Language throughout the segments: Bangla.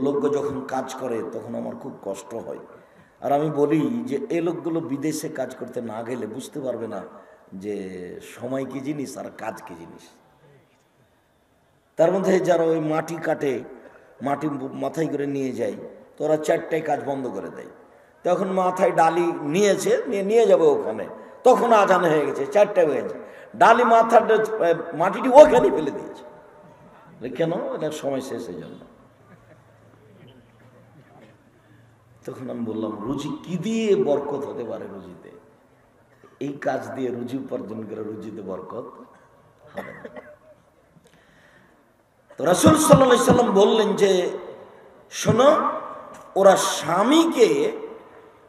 লোকগুলো যখন কাজ করে তখন আমার খুব কষ্ট হয়। আর আমি বলি যে এই লোকগুলো বিদেশে কাজ করতে না গেলে বুঝতে পারবে না যে সময় কি জিনিস আর কাজ কি জিনিস। তার মধ্যে যারা ওই মাটি কাটে, মাটি মাথায় করে নিয়ে যায়, তো ওরা 4টায় কাজ বন্ধ করে দেয়। তখন মাথায় ডালি নিয়েছে, নিয়ে যাবে ওখানে, তখন আজান হয়ে গেছে, 4টায় হয়েছে, ডালি মাথার মাটিটি ওখানে ফেলে দিয়েছে। কেন? এটা সময় শেষের জন্য। তখন আমি বললাম, রুজি কি দিয়ে বরকত হতে পারে? রুজিতে এই কাজ দিয়ে রুজি উপার্জন করে রুজিতে বরকত হবে না। তো রাসূল সাল্লাল্লাহু আলাইহি সাল্লাম বললেন যে শোনো, ওরা স্বামীকে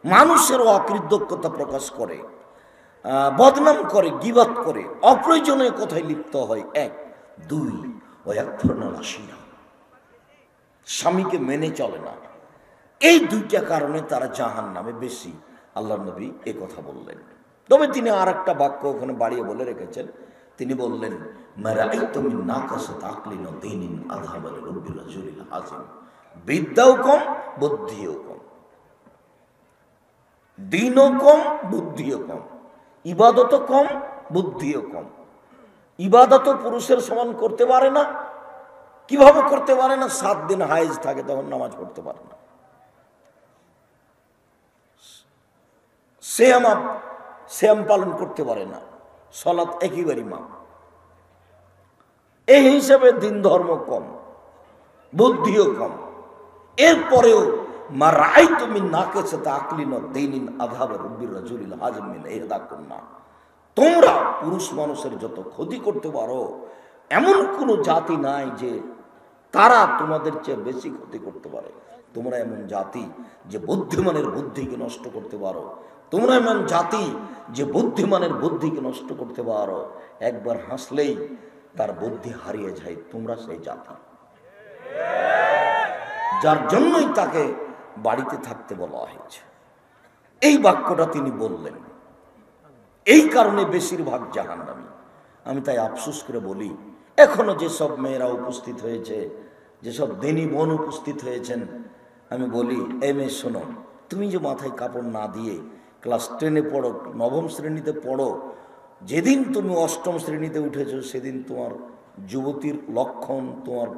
মানুষের অকৃতজ্ঞতা প্রকাশ করে, বদনাম করে, গীবত করে, অপ্রয়োজনীয় কথায় লিপ্ত হয়। 1, 2 ওয়াকফুরনা রাশিয়া, স্বামীকে মেনে চলে না। এই 2টা কারণে তারা জাহান্নামে বেশি। আল্লাহর নবী এ কথা বললেন। তবে তিনি আর একটা বাক্য ওখানে বাড়িয়ে বলে রেখেছেন। তিনি বললেন, মারাআইতু মিন নাকাসাত আকলিন ওয়া দীনিন আযহাবা লিরব্বির রাজুলিল আযীম। বিদ্যাও কম, বুদ্ধিও কম, দিনও কম, বুদ্ধিও কম, ইবাদতও কম, বুদ্ধিও কম। ইবাদতও পুরুষের সমান করতে পারে না। কিভাবে করতে পারে না? 7 দিন হায়েজ থাকে, তখন নামাজ পড়তে পারে না। শ্যাম পালন করতে পারে না, সালাত একেবারেই মা। এই হিসাবে দিন ধর্ম কম, বুদ্ধিও কম। এরপরেও মারাআইতু মিন নাকাসাত আকলিন ওয়া দীনিন আযহাবা লিরব্বির রাজুলিল আযীম মিন ইহদাকুন্না। তোমরা পুরুষ মানুষের যত ক্ষতি করতে পারো, এমন কোনো জাতি নাই যে তারা তোমাদের চেয়ে বেশি ক্ষতি করতে পারে। তোমরা এমন জাতি যে বুদ্ধিমানের বুদ্ধিকে নষ্ট করতে পারো। তোমরা এমন জাতি যে বুদ্ধিমানের বুদ্ধিকে নষ্ট করতে পারো। একবার হাসলেই তার বুদ্ধি হারিয়ে যায়। তোমরা সেই জাতি, যার জন্যই তাকে বাড়িতে থাকতে বলা হয়েছে। এই বাক্যটা তিনি বললেন। এই কারণে বেশিরভাগ জাহান্নামী। আমি তাই আফসোস করে বলি, এখনো যেসব মেয়েরা উপস্থিত হয়েছে, যেসব দিনী বোন উপস্থিত হয়েছেন, আমি বলি, এই মেয়ে শোনো, তুমি যে মাথায় কাপড় না দিয়ে ক্লাস 10-এ পড়ো, 9ম শ্রেণীতে পড়ো, যেদিন তুমি 8ম শ্রেণীতে উঠেছো সেদিন তোমার যুবতীর লক্ষণ তোমার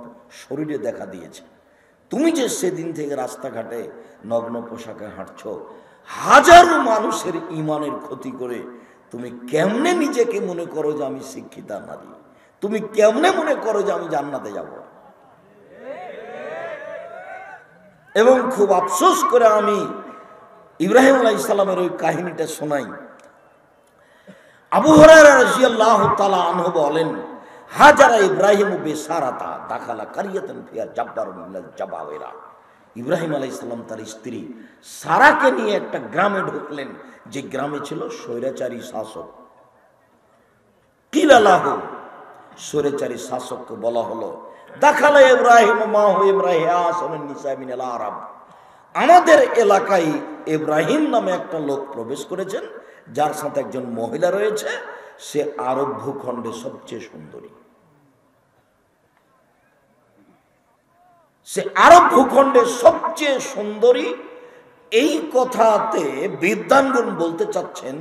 শরীরে দেখা দিয়েছে। তুমি যে সেদিন থেকে রাস্তাঘাটে নগ্ন পোশাকে হাঁটছো, হাজারো মানুষের ইমানের ক্ষতি করে, তুমি কেমনে নিজেকে মনে করো যে আমি শিক্ষিতা নারী? তুমি কেমনে মনে করো যে আমি জান্নাতে যাব? এবং খুব আফসোস করে আমি ইব্রাহিম আলাইহিস সালামের ওই কাহিনীটা শোনাই। আবু হুরায়রা রাদিয়াল্লাহু তাআলা আনহু বলেন, হাজারা ইব্রাহিম বিসারাতা দাখালা কারিয়াতান ফিয়া জাব্বারুন মিনাল জাবাওয়িরা। ইব্রাহিম আলাইহিস সালাম তার স্ত্রী সারাকে নিয়ে একটা গ্রামে ঢুকলেন, যে গ্রামে ছিল স্বৈরাচারী শাসক। কিলালাহু, স্বৈরাচারী শাসককে বলা হলো, দাখালা ইব্রাহিম মাহু ইমরাহিয়াসুন নিসা মিনাল আরব। আমাদের এলাকায় ইব্রাহিম নামে একটা লোক প্রবেশ করেছেন, যার সাথে একজন মহিলা রয়েছে, সে আরব ভূখণ্ডে সবচেয়ে সুন্দরী। সে আরব ভূখণ্ডে সবচেয়ে সুন্দরী। এই কথাতে বিদ্বানগণ বলতে চাচ্ছেন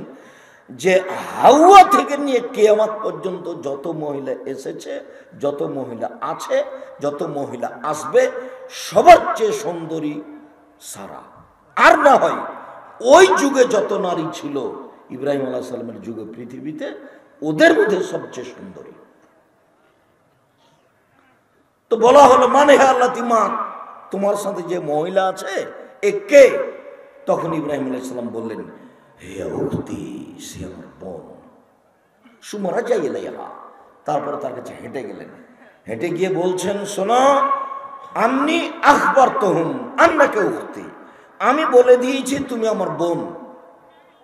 যে হাওয়া থেকে নিয়ে কিয়ামত পর্যন্ত যত মহিলা এসেছে, যত মহিলা আছে, যত মহিলা আসবে, সবার চেয়ে সুন্দরী সারা। আর না হয় ওই যুগে যত নারী ছিল ইব্রাহিম আলাইহিস সালামের যুগে পৃথিবীতে, ওদের মধ্যে সবচেয়ে সুন্দরী। তো বলা হলো, মানে হে আল্লাহ, তোমার সাথে যে মহিলা আছে এ কে? তখন ইব্রাহিম আলাইহিস সালাম বললেন, হে উখতি, সে আমার বোন। সুমারা যাই এলাইহা। তারপরে তার কাছে হেঁটে গেলেন। হেঁটে গিয়ে বলছেন, শোনো, আন্নি আখবারতুহুম আন্নাকা উখতি, আমি বলে দিয়েছি তুমি আমার বোন।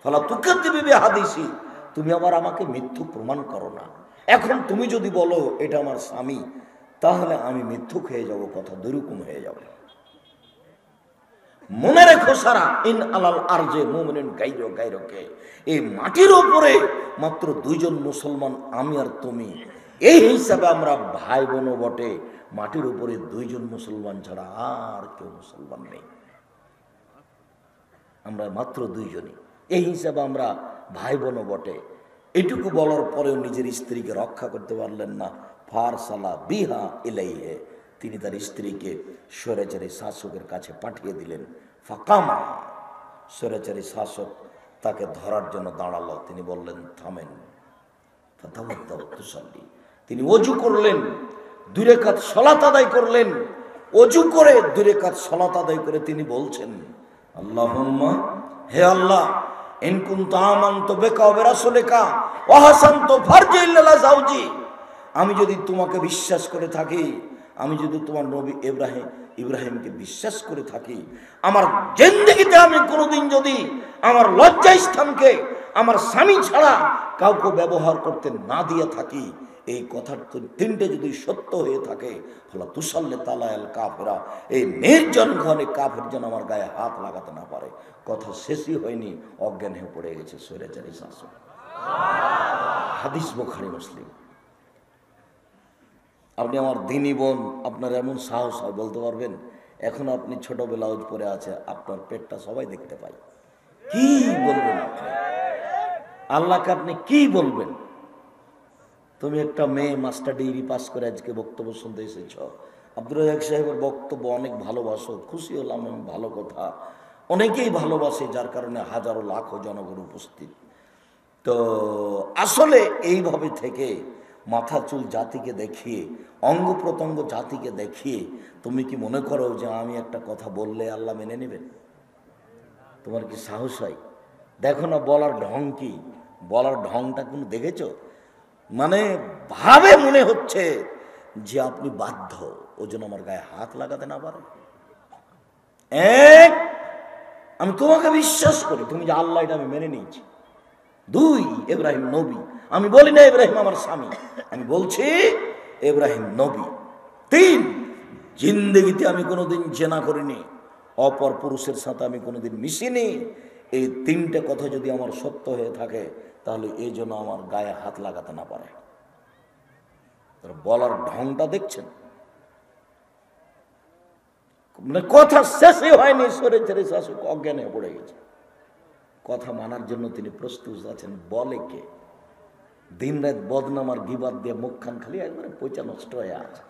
ফালা তুকাদ্দিবি বিহাদিসি, তুমি আমাকে মিথ্যুক প্রমাণ করো না। এখন তুমি যদি বলো এটা আমার স্বামী, তাহলে আমি মিথ্যুক হয়ে যাব, কথা দুরকম হয়ে যাবে। মনে রেখো সারা, ইন আলাল আরজে মুমিনুন গায়রু গায়রুকে, এই মাটির উপরে মাত্র 2জন মুসলমান, আমি আর তুমি। এই হিসাবে আমরা ভাই বোনও বটে, মাটির উপরে দুইজন মুসলমান ছাড়া আর কেউ মুসলমান নেই, আমরা মাত্র দুইজনই। এই হিসাবে আমরা ভাই বোনও বটে। এটুকু বলার পরেও নিজের স্ত্রীকে রক্ষা করতে পারলেন না। ফারসালা বিহা ইলাইহে, তিনি তার স্ত্রীকে স্বৈরাচারী শাসকের কাছে পাঠিয়ে দিলেন। ফাকামা, স্বৈরাচারী শাসক তাকে ধরার জন্য দাঁড়ালো। তিনি বললেন থামেন। তিনি অজু করলেন, 2 রাকাত সালাত আদায় করলেন। অজু করে 2 রাকাত সালাত আদায় করে তিনি বলছেন, আল্লাহুম্মা, হে আল্লাহ, ইন কুনতা আমানতু বিকা ওয়া বিরাসূলিকা ওয়া হাসানতু ফারজি ইল্লা যাওজি, আমি যদি তোমাকে বিশ্বাস করে থাকি, আমি যদি তোমার নবী ইব্রাহিমকে বিশ্বাস করে থাকি, আমার জিন্দেগিতে আমি কোনোদিন যদি আমার লজ্জা স্থানকে আমার স্বামী ছাড়া কাউকে ব্যবহার করতে না দিয়ে থাকি, এই কথার 3টে যদি সত্য হয়ে থাকে, ফলা তুসাল্লে তালায়াল কাফেরা, এই নির্জন ঘরে কাফের যেন আমার গায়ে হাত লাগাতে না পারে। কথা শেষই হয়নি, অজ্ঞান হয়ে পড়ে গেছে স্বৈরাচারী শাসক। হাদিস বুখারী মুসলিম। আপনি আমার দিনী বোন, আপনার এমন সাহস হয় বলতে পারবেন, এখন আপনি ছোট ব্লাউজ পরে আছে, আপনার পেটটা সবাই দেখতে পায়, কি বলবেন আপনি? আল্লাহকে আপনি কি বলবেন? তুমি একটা মেয়ে মাস্টার ডিগ্রি পাস করে আজকে বক্তব্য শুনতে এসেছ। আব্দুর রাজ্জাক সাহেবের বক্তব্য অনেক ভালোবাসো, খুশি হলাম আমি, ভালো কথা, অনেকেই ভালোবাসে, যার কারণে হাজারো লাখো জনগণ উপস্থিত। তো আসলে এইভাবে থেকে মাথা চুল জাতিকে দেখিয়ে, অঙ্গ প্রত্যঙ্গ জাতিকে দেখিয়ে তুমি কি মনে করো যে আমি একটা কথা বললে আল্লাহ মেনে নেবেন? তোমার কি সাহস হয়? দেখো না বলার ঢং কি, বলার ঢংটা কোনো দেখেছো? মানে ভাবে মনে হচ্ছে যে আপনি বাধ্য, ওই জন্য আমার গায়ে হাত লাগাতে না পারে। আমি তোমাকে বিশ্বাস করি, তুমি যে আল্লাহ, এটা আমি মেনে নিয়েছি। 2, ইব্রাহিম নবী। আমি বলি না ইব্রাহিম আমার স্বামী, আমি বলছি ইব্রাহিম নবী। 3, জিন্দেগিতে আমি কোনোদিন জেনা করিনি, অপর পুরুষের সাথে আমি কোনোদিন মিশিনি। এই 3টে কথা যদি আমার সত্য হয়ে থাকে, তাহলে এই জন্য আমার গায়ে হাত লাগাতে না পারে। বলার ঢংটা দেখছেন, মানে কথা শেষই হয়নি, স্বৈরাচারী শাসক অজ্ঞান হয়ে পড়ে গেছে। কথা মানার জন্য তিনি প্রস্তুত আছেন। বলে কে? দিন রাত বদনাম আর গিবাদ দিয়ে মুখখান খালি একবারে পচা নষ্ট হয়ে আছে।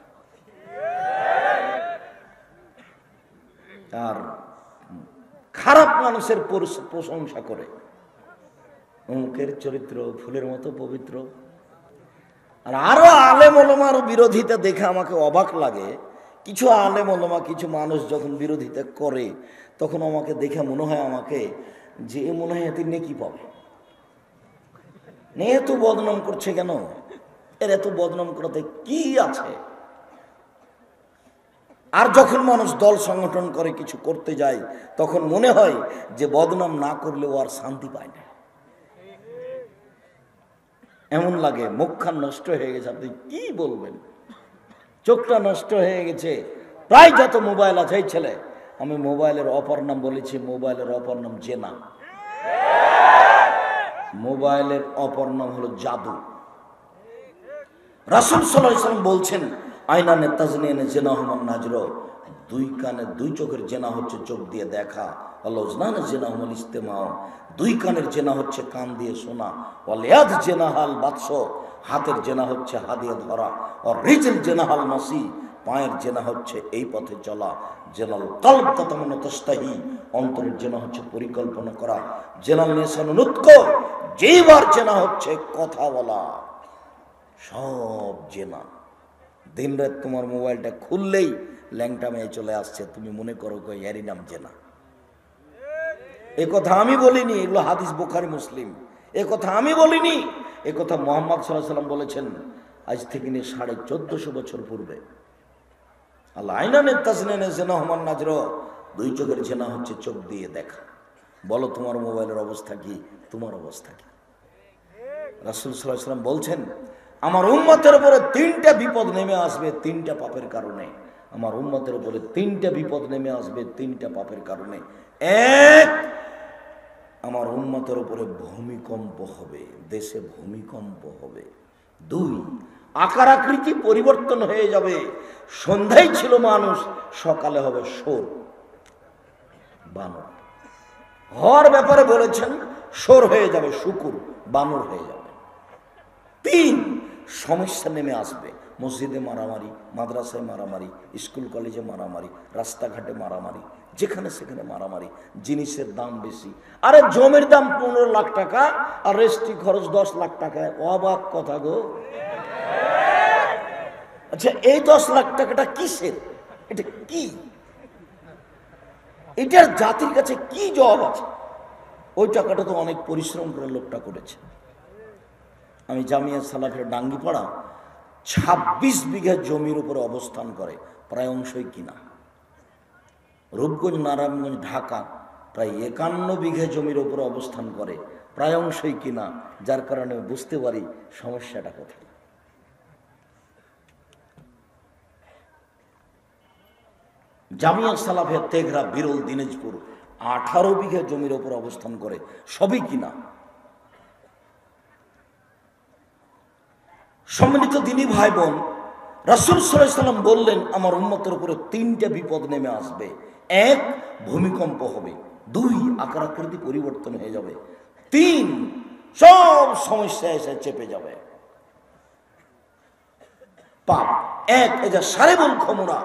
আর খারাপ মানুষের প্রশংসা করে, অমুকের চরিত্র ফুলের মতো পবিত্র। আর আরো আলেম ওলামার বিরোধিতা দেখে আমাকে অবাক লাগে। কিছু আলেম ওলামা, কিছু মানুষ যখন বিরোধিতা করে, তখন আমাকে দেখে মনে হয় আমাকে যে এ মনে হয় এতে নেকি পাবে। এত বদনাম করছে কেন? এর এত বদনাম করাতে কি আছে? আর যখন মানুষ দল সংগঠন করে কিছু করতে যায়, তখন মনে হয় যে বদনাম না করলেও আর শান্তি পায় না, এমন লাগে। মুখখান নষ্ট হয়ে গেছে, আপনি কি বলবেন? চোখটা নষ্ট হয়ে গেছে। প্রায় যত মোবাইল আছে, এই ছেলে, আমি মোবাইলের অপর নাম বলেছি, মোবাইলের অপর নাম জেনা, মোবাইলের অপর নাম হলো জাদু। রাসূল সাল্লাল্লাহু আলাইহি ওয়াসাল্লাম বলছেন, আয়না নে তাজনিনে জেনা হুমান নাজর, 2 কানে 2 চোখের জেনা হচ্ছে চোখ দিয়ে দেখা, আল্লাহনা জেনা হুমাল ইস্তেমা, 2 কানের জেনা হচ্ছে কান দিয়ে শোনা, ওয়ালিয়াদ জেনা হাল বাদশ, হাতের জেনা হচ্ছে হাত দিয়ে ধরা, আর রিজল জেনা হাল মাসি, পায়ের জেনা হচ্ছে এই পথে চলা, জেনাল কলব তাতামান্না তাস্তাহি, অন্তরের জেনা হচ্ছে পরিকল্পনা করা, জেনাল লিসান নুতক, জিহ্বার জেনা হচ্ছে কথা বলা। সব জেনা। দিন রাত তোমার মোবাইলটা খুললেই ল্যাংটা মেয়ে চলে আসছে, তুমি মনে করো এরই নাম জেনা। এ কথা আমি বলিনি, এগুলো হাদিস বুখারী মুসলিম। এ কথা আমি বলিনি, এ কথা মুহাম্মদ সাল্লাল্লাহু আলাইহি ওয়াসাল্লাম বলেছেন আজ থেকে নিয়ে 1450 বছর পূর্বে। আল্লাহ আইনানে তাজনিনে জেনা হুমান নাজর, 2 চোখের জেনা হচ্ছে চোখ দিয়ে দেখা। বলো তোমার মোবাইলের অবস্থা কি, তোমার অবস্থা কি? রাসূল সাল্লাল্লাহু আলাইহি ওয়াসাল্লাম বলছেন, আমার উম্মতের উপরে 3টা বিপদ নেমে আসবে 3টা পাপের কারণে। আমার উম্মতের উপরে 3টা বিপদ নেমে আসবে 3টা পাপের কারণে। 1, আমার উম্মতের উপরে ভূমিকম্প হবে, দেশে ভূমিকম্প হবে। 2, আকার আকৃতি পরিবর্তন হয়ে যাবে। সন্ধ্যায় ছিল মানুষ, সকালে হবে শোর, বানর। হওয়ার ব্যাপারে বলেছেন শোর হয়ে যাবে, শুকুর, বানর হয়ে যাবে। 3, সমস্যা নেমে আসবে। মসজিদে মারামারি, মাদ্রাসায় মারামারি, স্কুল কলেজে মারামারি, রাস্তাঘাটে মারামারি, যেখানে সেখানে মারামারি, জিনিসের দাম বেশি। আরে জমির দাম 15 লাখ টাকা আর রেজিস্ট্রি খরচ 10 লাখ টাকা, অবাক কথা গো। আচ্ছা, এই 10 লাখ টাকাটা কিসের? এটা কি? এটার জাতির কাছে কি জবাব আছে? ওই টাকাটা তো অনেক পরিশ্রম করে লোকটা করেছে। আমি জামিয়া সালাফের ডাঙ্গিপাড়া 26 বিঘা জমির উপরে অবস্থান করে, প্রায় অংশই কিনা। রূপগঞ্জ, নারায়ণগঞ্জ, ঢাকা প্রায় 51 বিঘা জমির উপরে অবস্থান করে, প্রায় অংশই কিনা। যার কারণে বুঝতে পারি সমস্যাটা কোথায়। জামিয়া সালাফের তেঘরা, বিরল, দিনাজপুর 18 বিঘা জমির উপর অবস্থান করে, সবই কিনা। সম্মিলিত দিনী ভাই বোন, রাসূল সাল্লাল্লাহু আলাইহি ওয়াসাল্লাম বললেন আমার উম্মতের উপরে 3টে বিপদ নেমে আসবে। 1, ভূমিকম্প হবে। 2, আকার আকৃতি পরিবর্তন হয়ে যাবে। 3, সব সমস্যা এসে চেপে যাবে। পাপ 1, এজা সারেবুল খমরা,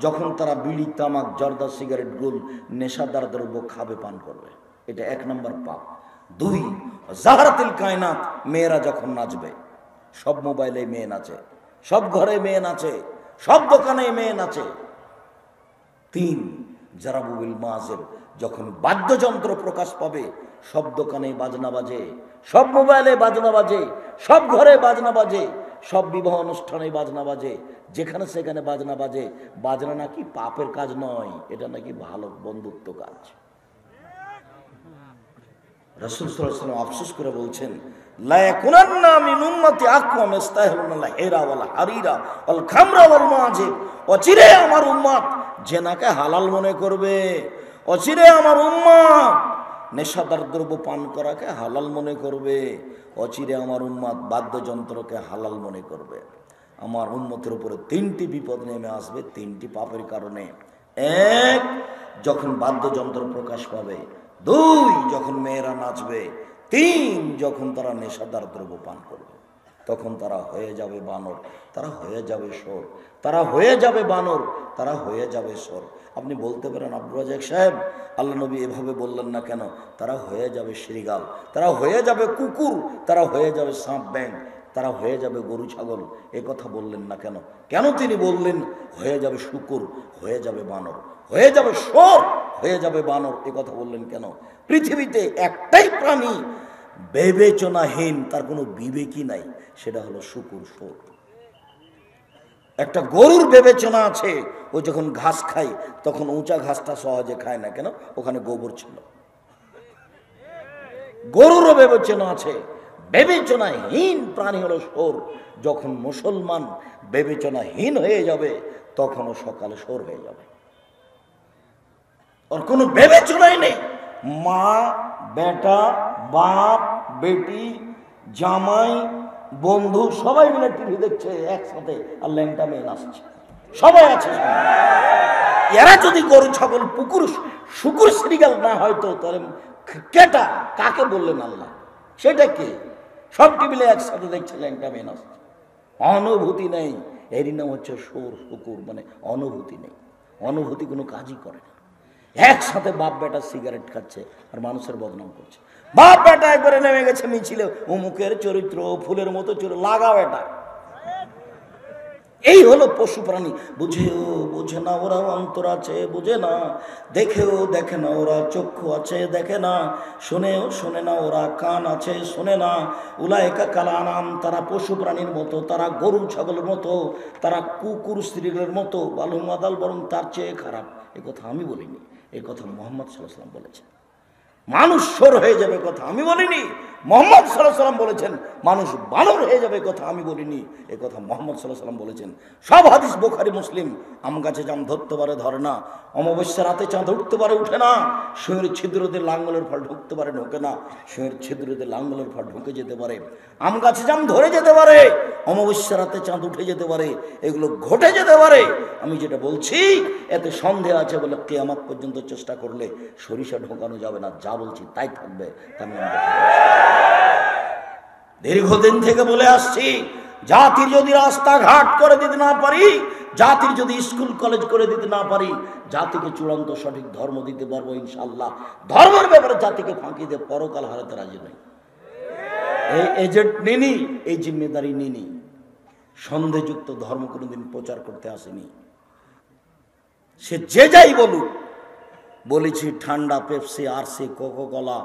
যখন তারা বিড়ি, তামাক, জর্দা, সিগারেট, গোল, নেশাদার দ্রব্য খাবে, পান করবে, এটা 1 নম্বর পাপ। 2, জাহরাতুল কায়নাত, মেয়েরা যখন নাচবে, সব মোবাইলে মেয়ে নাচে, সব ঘরে মেয়ে নাচে, সব দোকানে মেয়ে নাচে। 3, জারাবুল মাযির, যখন বাদ্যযন্ত্র প্রকাশ পাবে, সব দোকানে বাজনা বাজে, সব মোবাইলে বাজনা বাজে, সব ঘরে বাজনা বাজে, সব বিবাহ অনুষ্ঠানে বাজনা বাজে, যেখানে সেখানে বাজনা বাজে। বাজনা নাকি পাপের কাজ নয়, এটা নাকি ভালো বন্ধুত্ব কাজ। রাসূল সাল্লাল্লাহু আলাইহি ওয়াসাল্লাম আফসোস করে বলছেন, লা ইয়াকুনান্না মিন উম্মতি আকওয়াম ইস্তাহলুনা হিরা ওয়াল হারিরা ওয়াল খামরা ওয়াল মাজিব, অচিরে আমার উম্মত জেনাকে হালাল মনে করবে, অচিরে আমার উম্মত নেশাদার দ্রব্য পান করাকে হালাল মনে করবে, অচিরে আমার উম্মত বাদ্যযন্ত্রকে হালাল মনে করবে। আমার উম্মতের উপরে 3টি বিপদ নেমে আসবে, 3টি পাপের কারণে। 1, যখন বাদ্যযন্ত্র প্রকাশ পাবে। 2, যখন মেয়েরা নাচবে। 3, যখন তারা নেশাদার দ্রব্য পান করবে, তখন তারা হয়ে যাবে বানর, তারা হয়ে যাবে শোর, তারা হয়ে যাবে বানর, তারা হয়ে যাবে শোর। আপনি বলতে পারেন আব্দুর রাজ্জাক সাহেব, আল্লাহ নবী এভাবে বললেন না কেন? তারা হয়ে যাবে শৃগাল, তারা হয়ে যাবে কুকুর, তারা হয়ে যাবে সাপ, ব্যাঙ, তারা হয়ে যাবে গরু, ছাগল, এ কথা বললেন না কেন? কেন তিনি বললেন হয়ে যাবে শুকুর, হয়ে যাবে বানর, হয়ে যাবে শোর, হয়ে যাবে বানর, এ কথা বললেন কেন? পৃথিবীতে একটাই প্রাণী বিবেচনাহীন, তার কোনো বিবেকই নাই, সেটা হলো শুকুর, শোর। একটা গরুর বিবেচনা আছে, ও যখন ঘাস খায় তখন উঁচা ঘাসটা সহজে খায় না, কেন? ওখানে গোবর ছিল। গরুরও বিবেচনা আছে। বিবেচনাহীন প্রাণী হলো শোর। যখন মুসলমান বিবেচনাহীন হয়ে যাবে, তখনও সকালে শোর হয়ে যাবে, ওর কোনো বিবেচনাই নেই। মা, বেটা, বাপ, বেটি, জামাই, বন্ধু সবাই মিলে টিভি দেখছে একসাথে, আর ল্যাংটা মেয়ে নাচছে, সবাই আছে। এরা যদি গরু, ছাগল, পুকুর, শুকুর, শ্রীগাল না হয়তো, তাহলে কেটা কাকে বললেন আল্লাহ? সেটা কে? সব টিভিলে একসাথে দেখছে ল্যাংটা মেয়ে নাচছে, অনুভূতি নেই। এরই নাম হচ্ছে শোর, শুকুর, মানে অনুভূতি নেই। অনুভূতি কোনো কাজই করে না। একসাথে বাপ বেটা সিগারেট খাচ্ছে আর মানুষের বদনাম করছে। বাপ বেটা একবারে নেমে গেছে মিছিলে, অমুকের চরিত্র ফুলের মতো লাগা বেটা। এই হলো পশু প্রাণী। বুঝেও বুঝে না ওরা, অন্তর আছে বুঝে না, দেখেও দেখে না ওরা, চক্ষু আছে দেখে না, শোনেও শোনে না ওরা, কান আছে শোনে না। উলাইকা কালানাম, তারা পশু প্রাণীর মতো, তারা গরু ছাগলের মতো, তারা কুকুর স্ত্রীর মতো, বালু মাদাল, বরং তার চেয়ে খারাপ। এ কথা আমি বলিনি, এই কথা মুহাম্মদ সাল্লাল্লাহু আলাইহি ওয়াসাল্লাম বলেছেন। মানুষ শোর হয়ে যাবে কথা আমি বলিনি, মোহাম্মদ সাল্লাল্লাহু আলাইহি ওয়াসাল্লাম বলেছেন। মানুষ বানর হয়ে যাবে কথা আমি বলিনি, এ কথা মোহাম্মদ সাল্লাল্লাহু আলাইহি ওয়াসাল্লাম বলেছেন। সব হাদিস বুখারী মুসলিম। আম গাছে জাম ধরতে পারে ধরে না, অমাবস্যা রাতে চাঁদ উঠতে পারে উঠে না, সুঁয়ের ছিদ্রতে লাঙ্গলের ফল ঢুকতে পারে ঢোকে না, সুঁয়ের ছিদ্রতে লাঙ্গলের ফল ঢুকে যেতে পারে, আম গাছে জাম ধরে যেতে পারে, অমাবস্যা রাতে চাঁদ উঠে যেতে পারে, এগুলো ঘটে যেতে পারে। আমি যেটা বলছি এতে সন্দেহ আছে বলে কিয়ামত পর্যন্ত চেষ্টা করলে সরিষা ঢোকানো যাবে না, যা বলছি তাই থাকবে। দীর্ঘদিন থেকে বলে আসছি, জাতির যদি রাস্তাঘাট করে দিতে না পারি, জাতির যদি স্কুল কলেজ করে দিতে না পারি, জাতিকে চূড়ান্ত সঠিক ধর্ম দিতে পারবো ইনশাআল্লাহ। ধর্মের ব্যাপারে জাতিকে ফাঁকি দিয়ে পরকাল হারাতে রাজি নই। এই এজেন্ট নিনি, এই জিম্মেদারি নিনি। সন্দেহযুক্ত ধর্ম কোনোদিন প্রচার করতে আসেনি। সে যে যাই বলুক, বলেছি ঠান্ডা পেপসি আর সে কোকা-কোলা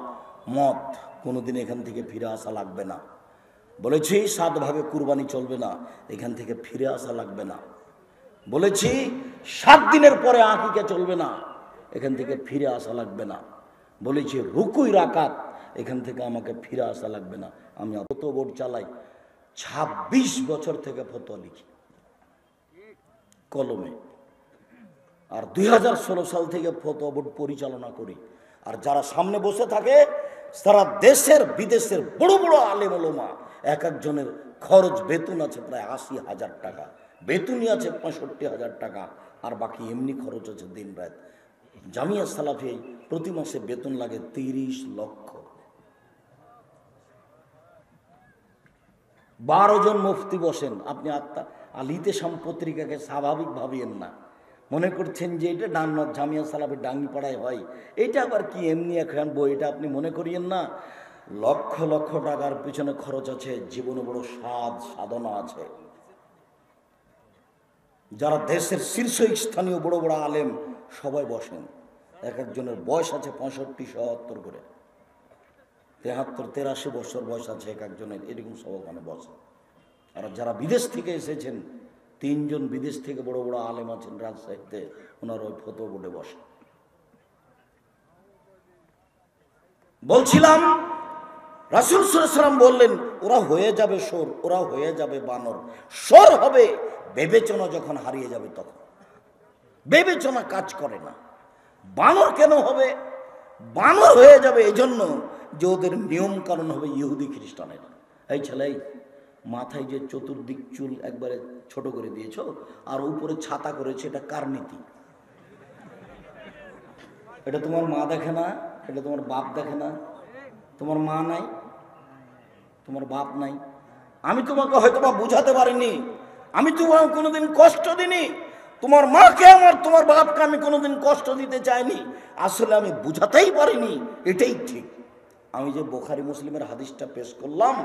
মদ কোনোদিন এখান থেকে ফিরে আসা লাগবে না। বলেছি 7 ভাগে কুরবানি চলবে না, এখান থেকে ফিরে আসা লাগবে না। বলেছি 7 দিনের পরে আকিকা চলবে না, এখান থেকে ফিরে আসা লাগবে না। বলেছি রুকুই রাকাত, এখান থেকে আমাকে ফিরে আসা লাগবে না। আমি ফতোয়া বোর্ড চালাই, 26 বছর থেকে ফতোয়া লিখি কলমে, আর 2016 সাল থেকে ফতোয়া বোর্ড পরিচালনা করি। আর যারা সামনে বসে থাকে সারা দেশের বিদেশের বড় বড় আলেম ওলামা, এক একজনের খরচ বেতন আছে প্রায় 80,000 টাকা, বেতনই আছে 65,000 টাকা, আর বাকি এমনি খরচ আছে দিন রাত। জামিয়া সালাফি প্রতি মাসে বেতন লাগে 30 লক্ষ। 12 জন মুফতি বসেন। আপনি আলিতে পত্রিকাকে স্বাভাবিক ভাবিয়েন না, মনে করছেন যে এটা ডানমাত জামিয়া সালাফি ডাঙ্গিপাড়ায় হয়, এটা আবার কি এমনি এখন বই, এটা আপনি মনে করিয়েন না। লক্ষ লক্ষ টাকার পিছনে খরচ আছে, জীবনে বড় সাধনা আছে। যারা দেশের শীর্ষস্থানীয় বড় বড় আলেম সবাই বসেন, এক একজনের বয়স আছে 65, 77 করে, 73, 83 বছর বয়স আছে এক একজনের, এরকম সব ওখানে বসে। আর যারা বিদেশ থেকে এসেছেন, 3 জন বিদেশ থেকে বড় বড় আলেম আছেন রাজশাহীতে, ওনার ওই ফতোয়া বোর্ডে বসে। বলছিলাম রাসূল সাল্লাল্লাহু আলাইহি ওয়াসাল্লাম বললেন ওরা হয়ে যাবে শোর, ওরা হয়ে যাবে বানর। শোর হবে বিবেচনা যখন হারিয়ে যাবে, তখন বিবেচনা কাজ করে না। বানর কেন হবে? বানর হয়ে যাবে এজন্য যে ওদের নিয়ম কানুন হবে ইহুদি খ্রিস্টানের। এই ছেলে, মাথায় যে চতুর্দিক চুল একবারে ছোট করে দিয়েছ আর উপরে ছাতা করেছে, এটা কার নীতি? এটা তোমার মা দেখে না, এটা তোমার বাপ দেখে না। তোমার মা নাই, তোমার বাপ নাই। আমি তোমাকে হয়তো বা বুঝাতে পারিনি, আমি তোমাকে কোনোদিন কষ্ট দিইনি, তোমার মাকে আমার তোমার বাপকে আমি কোনোদিন কষ্ট দিতে চাইনি, আসলে আমি বুঝাতেই পারিনি, এটাই ঠিক। আমি যে বুখারী মুসলিমের হাদিসটা পেশ করলাম,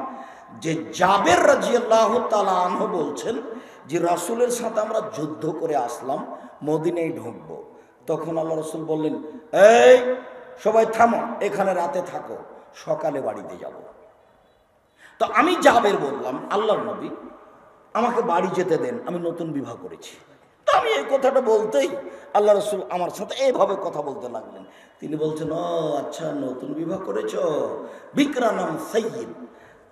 যে জাবের রাদিয়াল্লাহু তাআলা আনহু বলছেন যে রাসূলের সাথে আমরা যুদ্ধ করে আসলাম, মদিনায় ঢুকবো। তখন আল্লাহ রাসূল বললেন, এই সবাই থামো, এখানে রাতে থাকো, সকালে বাড়িতে যাব। তো আমি জাবের বললাম, আল্লাহর নবী আমাকে বাড়ি যেতে দেন, আমি নতুন বিবাহ করেছি। তো আমি এই কথাটা বলতেই আল্লাহ রাসূল আমার সাথে এইভাবে কথা বলতে লাগলেন। তিনি বলছেন, ও আচ্ছা, নতুন বিবাহ করেছ, বিকরানাম সাইয়্যিব।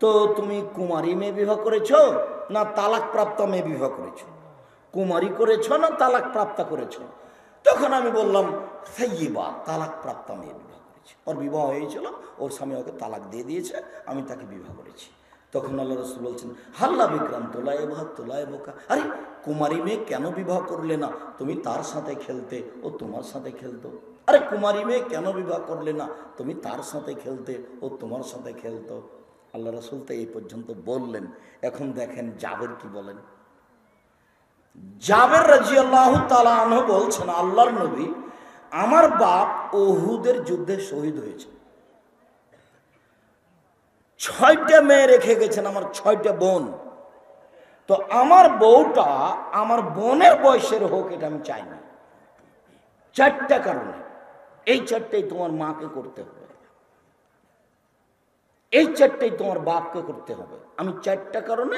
তো তুমি কুমারী মেয়ে বিবাহ করেছ না তালাক প্রাপ্ত মেয়ে বিবাহ করেছ? কুমারী করেছ না তালাক প্রাপ্তা করেছ? তখন আমি বললাম সাইয়্যিবা, তালাক প্রাপ্তা মেয়ে বিবাহ করেছি। ওর বিবাহ হয়েছিল, ওর স্বামী ওকে তালাক দিয়ে দিয়েছে, আমি তাকে বিবাহ করেছি। তখন আল্লাহ রাসূল বলছেন, হাল্লা বিক্রাম তোলায় ভাত তোলায় বোকা। আরে কুমারী মেয়ে কেন বিবাহ করলে না? তুমি তার সাথে খেলতে, ও তোমার সাথে খেলতো। আরে কুমারী মেয়ে কেন বিবাহ করলে না? তুমি তার সাথে খেলতে, ও তোমার সাথে খেলতো। আল্লাহ রাসূল তো এই পর্যন্ত বললেন। এখন দেখেন জাবের কি বলেন। জাবের রাদিয়াল্লাহু তাআলা আনহু বলছেন, আল্লাহর নবী, আমার বাপ উহুদের যুদ্ধে শহীদ হয়েছে, 6টা মেয়ে রেখে গেছেন, আমার 6টা বোন। তো আমার বউটা আমার বোনের বয়সের হোক, এটা আমি চাই না। 4টা কারণে, এই 4টাই তোমার মাকে করতে হবে, এই 4টাই তোমার বাপকে করতে হবে। আমি 4টা কারণে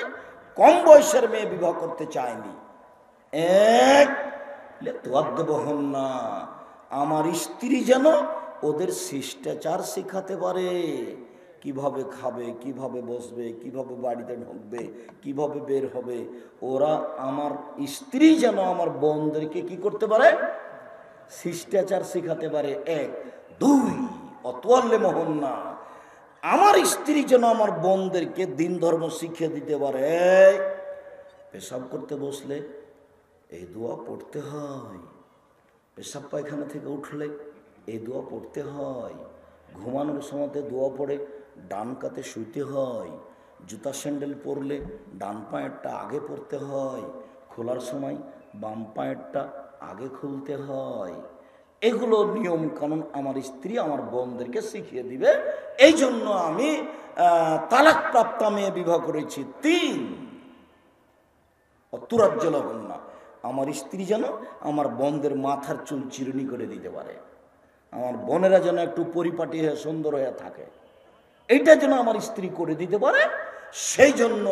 কম বয়সের মেয়ে বিবাহ করতে চাইনি। এক, আমার স্ত্রী যেন ওদের শিষ্টাচার শেখাতে পারে, কিভাবে খাবে, কিভাবে বসবে, কিভাবে বাড়িতে ঢুকবে, কিভাবে বের হবে। ওরা আমার স্ত্রী যেন আমার বোনদেরকে কি করতে পারে, শিষ্টাচার শেখাতে পারে। এক, দুই, অতোয়াল্লে মোহন না, আমার স্ত্রী যেন আমার বোনদেরকে দিন ধর্ম শিখিয়ে দিতে পারে। পেশাব করতে বসলে এই দোয়া পড়তে হয়, পেশাব পায়খানা থেকে উঠলে এই দোয়া পড়তে হয়, ঘুমানোর সময়তে দোয়া পড়ে ডান কাতে শুইতে হয়, জুতা স্যান্ডেল পরলে ডান পায়েরটা আগে পরতে হয়, খোলার সময় বাম পায়েরটা আগে খুলতে হয়। এগুলো নিয়ম কানুন আমার স্ত্রী আমার বোনদেরকে শিখিয়ে দিবে। এই জন্য আমি তালাক প্রাপ্তা মেয়ে বিবাহ করেছি। 3, অতুরাজ্য লবণ না, আমার স্ত্রী যেন আমার বোনদের মাথার চুল চিরুনি করে দিতে পারে, আমার বোনেরা যেন একটু পরিপাটি হয়ে সুন্দর হয়ে থাকে, এইটা যেন আমার স্ত্রী করে দিতে পারে। সেই জন্য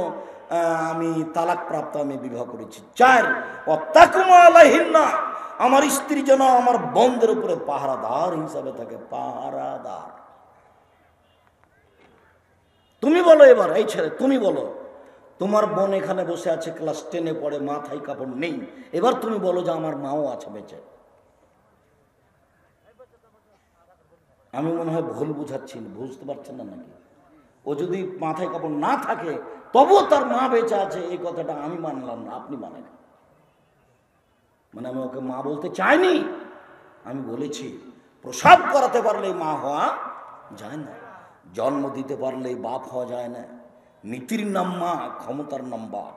আমি তালাক প্রাপ্ত আমি বিবাহ করেছি। 4, ওয়াত্তাকুমা আলাইহিন্না, আমার স্ত্রী যেন আমার বোনদের উপরে পাহারাদার হিসাবে থাকে, পাহারাদার। তুমি বলো এবার, এই ছেলে তুমি বলো, তোমার বোন এখানে বসে আছে, ক্লাস 10-এ পড়ে, মাথায় কাপড় নেই, এবার তুমি বলো যে আমার মাও আছে বেঁচে। আমি মনে হয় ভুল বুঝাচ্ছি, বুঝতে পারছেন না নাকি? ও যদি মাথায় কাপড় না থাকে তবুও তার মা বেঁচে আছে, এই কথাটা আমি মানলাম না, আপনি মানেন। মানে আমি ওকে মা বলতে চাইনি, আমি বলেছি প্রসাব করাতে পারলেই মা হওয়া যায় না, জন্ম দিতে পারলেই বাপ হওয়া যায় না, নীতির নাম মা, ক্ষমতার নাম বাপ।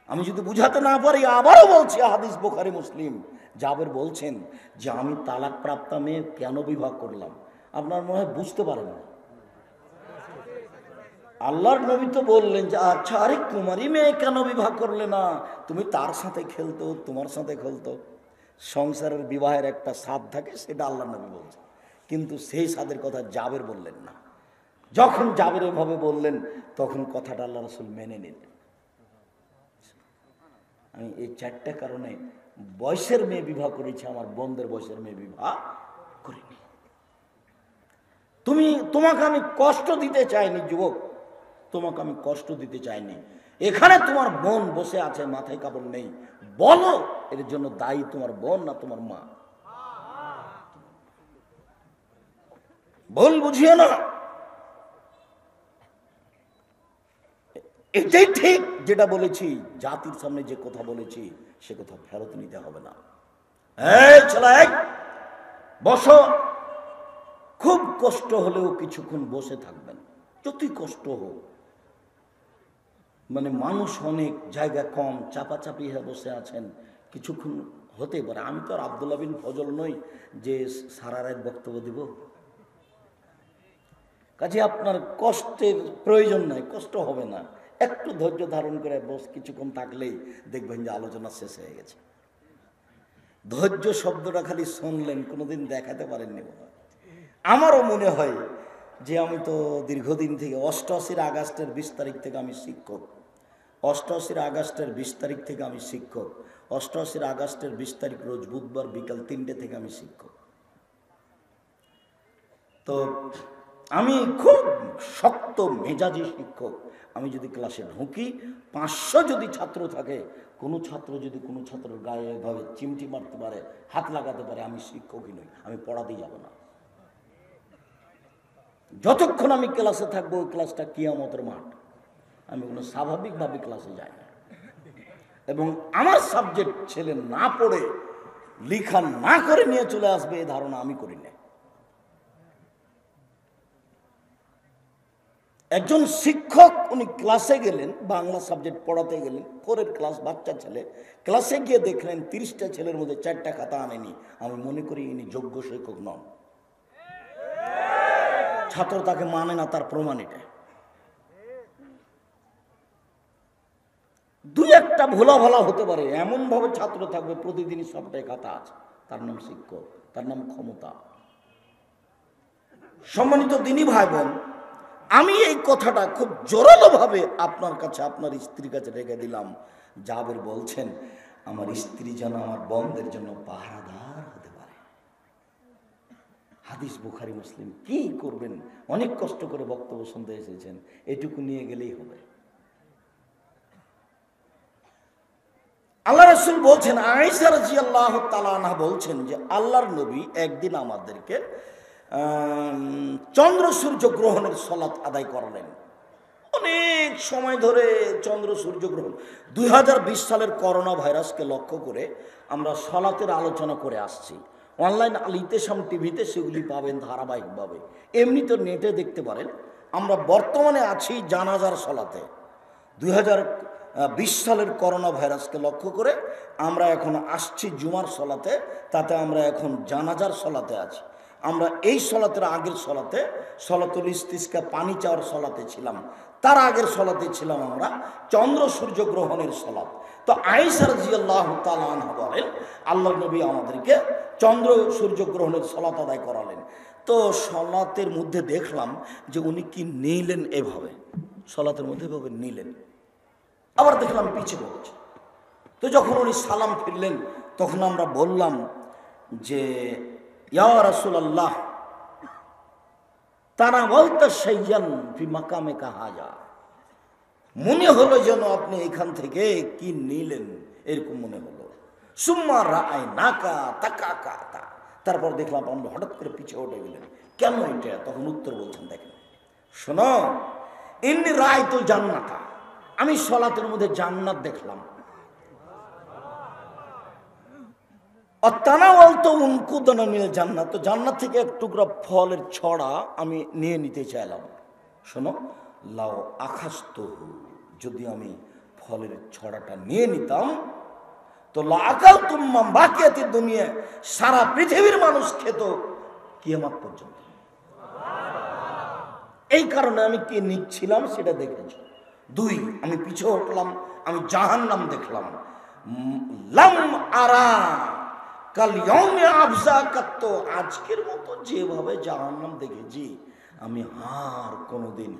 আমি যদি বুঝাতে না পারি আবারও বলছি, হাদিস বুখারী মুসলিম, জাবের বলছেন যে আমি তালাক প্রাপ্তা মেয়ে কেন বিবাহ করলাম। আপনার মনে হয় বুঝতে পারেন না। আল্লাহর নবী তো বললেন যে আচ্ছা, আরে কুমারী মেয়ে কেন বিবাহ করলে না, তুমি তার সাথে খেলতো, তোমার সাথে খেলতো। সংসারের বিবাহের একটা স্বাদ থাকে, সেটা আল্লাহর নবী বলছে, কিন্তু সেই স্বাদের কথা জাবের বললেন না। যখন জাবের এভাবে বললেন তখন কথাটা আল্লাহ রাসূল মেনে নিলেন। আমি এই 4টা কারণে বয়সের মেয়ে বিবাহ করেছি, আমার বোনদের বয়সের মেয়ে বিবাহ করিনি। তোমাকে আমি কষ্ট দিতে চাইনি যুবক, তোমাকে আমি কষ্ট দিতে চাইনি। এখানে তোমার বোন বসে আছে, মাথায় কাপড় নেই, বলো এর জন্য দায়ী তোমার বোন না তোমার মা? ভুল বুঝিয়ে না, এটাই ঠিক যেটা বলেছি, জাতির সামনে যে কথা বলেছি সে কথা ফেরত নিতে হবে না। এই ছেলে বসো, খুব কষ্ট হলেও কিছুক্ষণ বসে থাকবেন, যতই কষ্ট হোক। মানে মানুষ অনেক, জায়গা কম, চাপাচাপি হয়ে বসে আছেন, কিছুক্ষণ হতে পারে। আমি তো আর আব্দুল্লাহ বিন ফজল নই যে সারা রাত বক্তব্য দিব, কাজে আপনার কষ্টের প্রয়োজন নাই, কষ্ট হবে না, একটু ধৈর্য ধারণ করে বস কিছুক্ষণ থাকলেই দেখবেন যে আলোচনা শেষ হয়ে গেছে। ধৈর্য শব্দটা খালি শুনলেন, কোনোদিন দেখাতে পারেননি। আমারও মনে হয় যে আমি তো দীর্ঘদিন থেকে 88 আগস্টের 20 তারিখ থেকে আমি শিক্ষক, 88 আগস্টের 20 তারিখ থেকে আমি শিক্ষক, 88 আগস্টের 20 তারিখ রোজ বুধবার বিকাল 3টে থেকে আমি শিক্ষক। তো আমি খুব শক্ত মেজাজি শিক্ষক। আমি যদি ক্লাসে ঢুকি, 500 যদি ছাত্র থাকে, কোনো ছাত্র যদি কোনো ছাত্রের গায়ে এভাবে চিমটি মারতে পারে, হাত লাগাতে পারে, আমি শিক্ষকই নই, আমি পড়াতেই যাব না। যতক্ষণ আমি ক্লাসে থাকবো ওই ক্লাসটা কিয়ামতের মাঠ, আমি কোনো স্বাভাবিকভাবে ক্লাসে যাই না। এবং আমার সাবজেক্ট ছেলে না পড়ে লিখা না করে নিয়ে চলে আসবে, এই ধারণা আমি করি না। একজন শিক্ষক উনি ক্লাসে গেলেন, বাংলা সাবজেক্ট পড়াতে গেলেন, 4-এর ক্লাস, বাচ্চা ছেলে, ক্লাসে গিয়ে দেখলেন 30টা ছেলের মধ্যে 4টা খাতা আনেনি। আমি মনে করি ইনি যোগ্য শিক্ষক নন, ছাত্র তাকে মানে না, তার প্রমাণ এটা। 2-একটা ভোলা ভালা হতে পারে, এমন ভাবে ছাত্র থাকবে প্রতিদিনই সবটাই খাতা আছে, তার নাম শিক্ষক, তার নাম ক্ষমতা। সম্মানিত দিনী ভাই বোন, আমি এই কথাটা খুব জোরালো ভাবে আপনার কাছে, আপনার স্ত্রীর কাছে রেখে দিলাম। জাবের বলছেন আমার স্ত্রী যেন আমার বোনদের জন্য পাহারাদার হতে পারে। হাদিস বুখারী মুসলিম, কি করবেন, অনেক কষ্ট করে বক্তব্য শুনতে এসেছেন, এটুকু নিয়ে গেলেই হবে। আল্লাহ রাসূল বলছেন, আয়েশা রাদিয়াল্লাহু তাআলা আনহা বলছেন যে আল্লাহর নবী একদিন আমাদেরকে চন্দ্র সূর্য গ্রহণের সালাত আদায় করালেন। অনেক সময় ধরে চন্দ্র সূর্য গ্রহণ, 2020 সালের করোনা ভাইরাসকে লক্ষ্য করে আমরা সালাতের আলোচনা করে আসছি। অনলাইন আল ইতিসাম টিভিতে সেগুলি পাবেন ধারাবাহিকভাবে, এমনি তো নেটে দেখতে পারেন। আমরা বর্তমানে আছি জানাজার সালাতে। 2020 সালের করোনা ভাইরাসকে লক্ষ্য করে আমরা এখন আসছি জুমার সালাতে, তাতে আমরা এখন জানাজার সালাতে আছি। আমরা এই সালাতের আগের সালাতে সালাতুল ইস্তিসকা পানি চাওয়ার সালাতে ছিলাম, তার আগের সালাতে ছিলাম আমরা চন্দ্র সূর্য গ্রহণের সালাত। তো আয়েশা রাদিয়াল্লাহু তাআলা আনহা বলেন, আল্লাহর নবী আমাদেরকে চন্দ্র সূর্য গ্রহণের সালাত আদায় করালেন। তো সালাতের মধ্যে দেখলাম যে উনি কি নিলেন, এভাবে সালাতের মধ্যে এভাবে নিলেন, আবার দেখলাম পিছিয়ে পড়ছে। তো যখন উনি সালাম ফিরলেন তখন আমরা বললাম যে ইয়া রাসূলুল্লাহ তারা বলতে সাইয়ান ফি মাকামে কাহাজা, মনে হলো যেন আপনি এখান থেকে কি নিলেন, এরকম মনে হলো। সুম্মা রাআই নাকা তাকাকা, তারপর দেখলাম আপনি হঠাৎ করে পিছিয়ে উঠে গেলেন, কেন এটা? তখন উত্তর বলছেন, দেখেন শোনো, ইন্নী রাআইতুল জান্নাতা, আমি সালাতের মধ্যে জান্নাত দেখলাম। জান্নাত, তো জান্নাত থেকে এক টুকরা ফলের ছড়া আমি নিয়ে নিতে চাইলাম। শোনো, লাও আখাস্তহু, যদি আমি ফলের ছড়াটা নিয়ে নিতাম তো লাকাল তুম্মা বাকিয়াতি দুনিয়া, সারা পৃথিবীর মানুষ খেত কিয়ামত পর্যন্ত। এই কারণে আমি কি নিচ্ছিলাম সেটা দেখেছি। 2, আমি পিছু হটলাম, আমি জাহান্নাম দেখলাম। লাম আরা কাল ইয়াউমে আফজা কাত্ত, আজকের মতো যেভাবে জাহান্নাম দেখেছি আমি আর কোনোদিন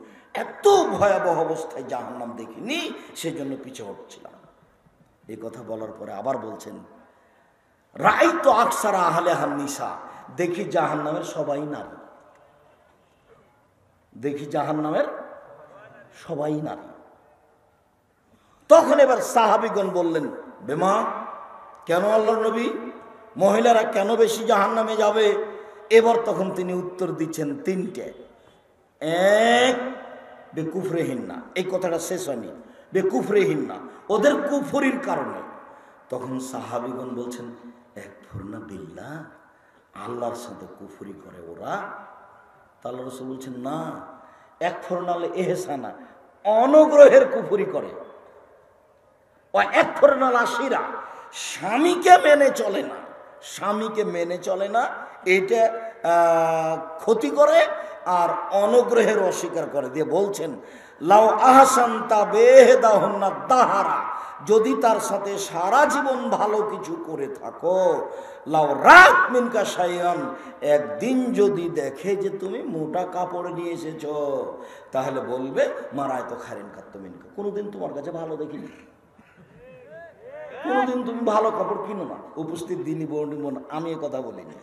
এত ভয়াবহ অবস্থায় জাহান্নাম দেখিনি, সেজন্য পিছু হটছিলাম। এই কথা বলার পরে আবার বলছেন, রাআইতু আকসারা আহলিহা নিসা, দেখি জাহান্নামের সবাই নারী, দেখি জাহান্নামের সবাই নারী। তখন এবার সাহাবীগণ বললেন, বেমা কেন আল্লাহর নবী, মহিলারা কেন বেশি জাহান্নামে যাবে? এবার তখন তিনি উত্তর দিচ্ছেন 3টে। 1, বেকুফরিহিন্না, এই কথাটা শেষ হয়নি, বেকুফরিহিন্না, ওদের কুফরির কারণে। তখন সাহাবীগণ বলছেন, একফুরনা বিল্লাহ, আল্লাহর সাথে কুফরি করে ওরা? আল্লাহ রাসূল বলছেন, না, একফুরনা এহসানা, অনুগ্রহের কুফরি করে। ও একফুরনা আশিরা, স্বামীকে মেনে চলে না, স্বামীকে মেনে চলে না, এটা ক্ষতি করে আর অনুগ্রহের অস্বীকার করে। দিয়ে বলছেন, লাউ আহসানতা বেহদাহুন্না দাহারা, যদি তার সাথে সারা জীবন ভালো কিছু করে থাকো, লাউ রাত মিনকা শাইআন, একদিন যদি দেখে যে তুমি মোটা কাপড় নিয়ে এসেছো, তাহলে বলবে মারায় তো খারিন কাত্ত মিনকা, কোনোদিন তোমার কাছে ভালো দেখিনি, কোনোদিন তুমি ভালো কাপড় কিনো না। উপস্থিত দিনী বোন, আমি এ কথা বলিনি।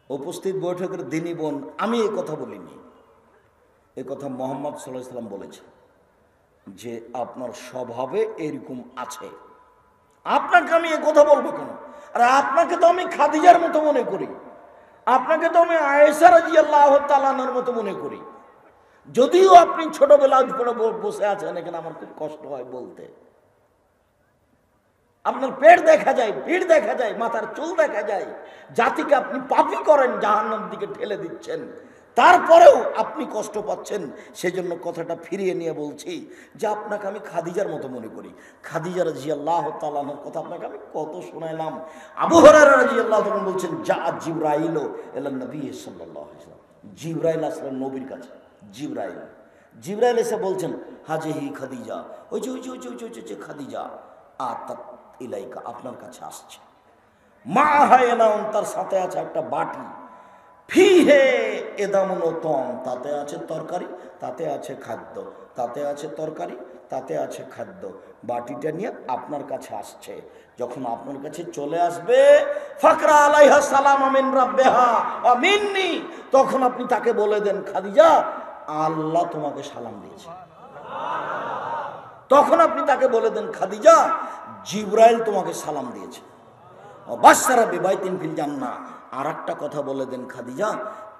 উপস্থিত বৈঠকের দিনী বোন, আমি এ কথা বলিনি। এ কথা মুহাম্মদ সাল্লাল্লাহু আলাইহি ওয়াসাল্লাম বলেছে যে আপনার স্বভাবে এরকম আছে। আপনাকে আমি এ কথা বলবো কেন? আরে আপনাকে তো আমি খাদিজার মতো মনে করি, আপনাকে তো আমি আয়েশা রাদিয়াল্লাহু তাআলা আনহার মতো মনে করি। যদিও আপনি ছোটবেলা বসে আছেন এখানে, আমার খুব কষ্ট হয় বলতে। আপনার পেট দেখা যায়, পিঠ দেখা যায়, মাথার চুল দেখা যায়, জাতিকে আপনি পাপী করেন, জাহান্নামের দিকে ঠেলে দিচ্ছেন, তারপরেও আপনি কষ্ট পাচ্ছেন। সেজন্য কথাটা ফিরিয়ে নিয়ে বলছি যে আপনাকে আমি খাদিজার মতো মনে করি। খাদিজা রাদিয়াল্লাহু তাআলা আনহার কথা আপনাকে আমি কত শোনাইলাম। আবু হুরায়রা রাদিয়াল্লাহু তাআলা বলছেন, যা জিবরাইল ইলান নবী সাল্লাল্লাহু আলাইহি ওয়াসাল্লাম, জিবরাইল আসলেন নবীর কাছে। জিবরাইল এসে বলছেন, হাজিহি খাদিজা, ওই যে খাদিজা আতাত ইলাইকা, আপনার কাছে আসছে। মা হায়নাউন, তার সাথে আছে একটা বাটি, ফিহে এদামুন তম, তাতে আছে তরকারি, তাতে আছে খাদ্য, তাতে আছে তরকারি, তাতে আছে খাদ্য। বাটিটা নিয়ে আপনার কাছে আসছে। যখন আপনার কাছে চলে আসবে, ফাকরা আলাইহা সালাম মিন রাব্বিহা ওয়া মিন্নি, তখন আপনি তাকে বলে দেন, খাদিজা আল্লাহ তোমাকে সালাম দিয়েছে। তখন আপনি তাকে বলে দেন, খাদিজা জিবরাইল তোমাকে সালাম দিয়েছে। বাশশারা বিবাইতিন ফিল জান্নাহ, আর একটা কথা বলে দেন, খাদিজা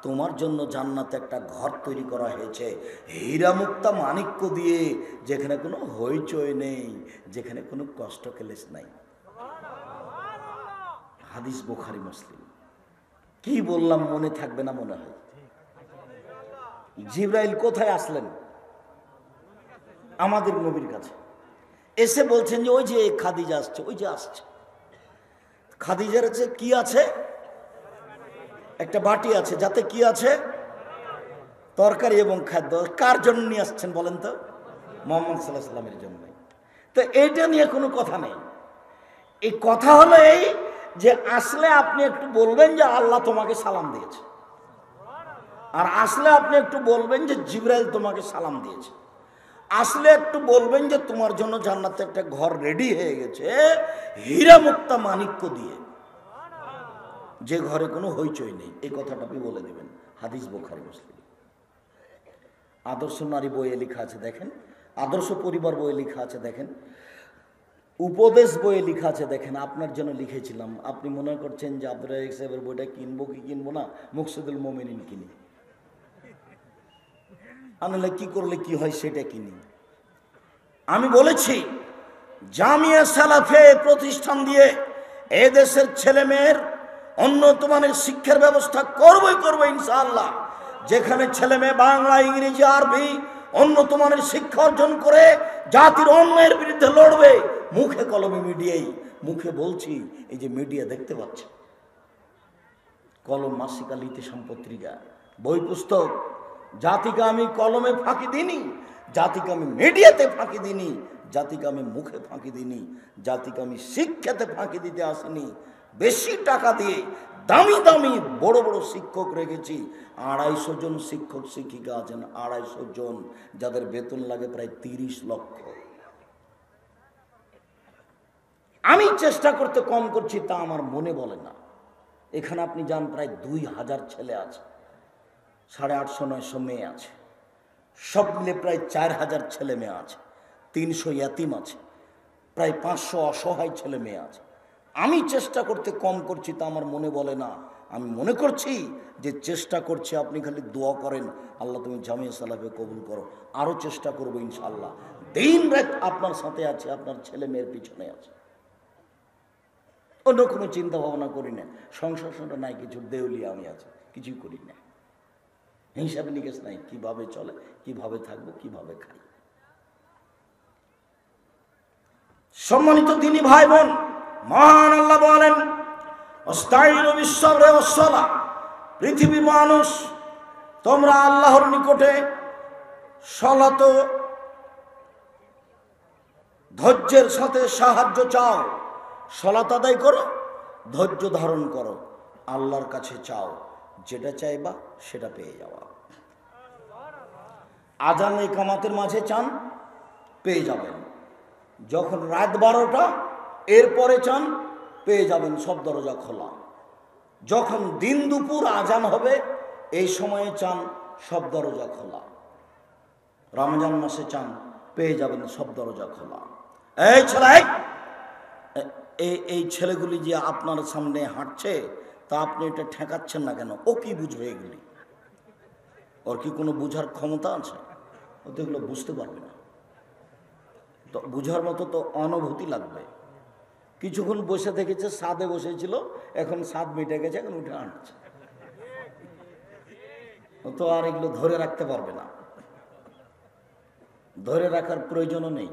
তোমার জন্য জান্নাতে একটা ঘর তৈরি করা হয়েছে হীরা মুক্তা মাণিক্য দিয়ে, যেখানে কোনো হইচই নেই, যেখানে কোনো কষ্ট ক্লেশ নাই। হাদিস বুখারী মুসলিম। কি বললাম মনে থাকবে না মনে হয়? জিবরাইল কোথায় আসলেন? আমাদের নবীর কাছে এসে বলছেন যে ওই যে খাদিজা আসছে, ওই যে আসছে। খাদিজার কাছে কি আছে? একটা বাটি আছে, যাতে কি আছে? তরকারি এবং খাদ্য। কার জন্য নিয়ে আসছেন বলেন তো? মুহাম্মদ সাল্লাল্লাহু আলাইহি ওয়াসাল্লামের জন্য। তো এইটা নিয়ে কোনো কথা নেই। এই কথা হলো এই যে আসলে আপনি একটু বলবেন যে আল্লাহ তোমাকে সালাম দিয়েছে, আর আসলে আপনি একটু বলবেন যে জিবরাইল তোমাকে সালাম দিয়েছে। আসলে একটু বলবেন যে তোমার জন্য জান্নাতে একটা ঘর রেডি হয়ে গেছে হীরা মুক্তা মাণিক্য দিয়ে, যে ঘরে কোনো হইচই নেই। এই কথাটা আপনি বলে দেবেন। হাদিস বুখারী মুসলিম। আদর্শ নারী বইয়ে লেখা আছে দেখেন, আদর্শ পরিবার বইয়ে লেখা আছে দেখেন, উপদেশ বইয়ে লেখা আছে দেখেন। আপনার জন্য লিখেছিলাম, আপনি মনে করছেন যে আব্দুর রাজ্জাক সাহেবের বইটা কিনবো কি কিনবো না, মুকসিদুল মুমিনিন কিনি, আনলে কি করলে কি হয় সেটা কিনি। আমি বলেছি জামিয়া সালাফে প্রতিষ্ঠান দিয়ে এদেশের ছেলে মেয়ের উন্নত মানের শিক্ষার ব্যবস্থা করবই করবো ইনশাআল্লাহ। যেখানে ছেলে মেয়ে বাংলা, ইংরেজি, আরবি উন্নত মানের শিক্ষা অর্জন করে জাতির অন্যায়ের বিরুদ্ধে লড়বে, মুখে কলমে মিডিয়াই। মুখে বলছি, এই যে মিডিয়া দেখতে পাচ্ছে, কলম, মাসিকা, লিতে সম্পত্রিকা, বই পুস্তক, জাতিকে আমি কলমে ফাঁকি দিইনি, জাতিকে আমি মিডিয়াতে ফাঁকি দিইনি, জাতিকে আমি মুখে ফাঁকি দিইনি, জাতিকে আমি শিক্ষাতে ফাঁকি দিতে আসিনি। বেশি টাকা দিয়ে দামি দামি বড় বড় শিক্ষক রেখেছি। 250 জন শিক্ষক শিক্ষিকা আছেন, 250 জন, যাদের বেতন লাগে প্রায় 30 লক্ষ। আমি চেষ্টা করতে কম করছি তা আমার মনে বলে না। এখানে আপনি যান, প্রায় 2000 ছেলে আছে, 850-900 মেয়ে আছে, সব মিলে প্রায় 4000 ছেলে মেয়ে আছে, 300 ইয়াতিম আছে, প্রায় 500 অসহায় ছেলে মেয়ে আছে। আমি চেষ্টা করতে কম করছি তা আমার মনে বলে না। আমি মনে করছি যে চেষ্টা করছি, আপনি খালি দোয়া করেন, আল্লাহ তুমি জামিয়া সালাফে কবুল করো। আরও চেষ্টা করবো ইনশাআল্লাহ। দিন রাত আপনার সাথে আছে, আপনার ছেলে মেয়ের পিছনে আছে, অন্য কোনো চিন্তা ভাবনা করি না। সংসার নাই কিছু, দেউলিয়া আমি আছি, কিছুই করি না। হিসাব নিকেশ নাই, কিভাবে চলে, কিভাবে থাকবো, কিভাবে খাই। সম্মানিত দিনী ভাই বোন, মহান আল্লাহ বলেন, আস্তাইনু বিস-সাবরি ওয়াস-সালাহ, পৃথিবীর মানুষ তোমরা আল্লাহর নিকটে সালাত ধৈর্যের সাথে সাহায্য চাও। সালাত আদায় করো, ধৈর্য ধারণ করো, আল্লাহর কাছে চাও, যেটা চাইবা সেটা পেয়ে যাওয়া। আজান ইকামতের মাঝে চান, পেয়ে যাবেন। যখন রাত 12টা এরপরে চান, পেয়ে যাবেন, সব দরজা খোলা। যখন দিন দুপুর আজান হবে এই সময়ে চান, সব দরজা খোলা। রমজান মাসে চান, পেয়ে যাবেন, সব দরজা খোলা। এই ছেলে, এই ছেলেগুলি যে আপনার সামনে হাঁটছে, তা আপনি এটা ঠেকাচ্ছেন না কেন? ও কি বুঝবে এগুলি? ওর কি কোনো বুঝার ক্ষমতা আছে? ও তো এগুলো বুঝতে পারবে না। তো বুঝার মতো তো অনুভূতি লাগবে। কিছুক্ষণ বসে থেকেছে, ছাদে বসেছিল, এখন ছাদ মিটে গেছে, এখন উঠে হাঁটছে। তো আর এগুলো ধরে রাখতে পারবে না, ধরে রাখার প্রয়োজনও নেই।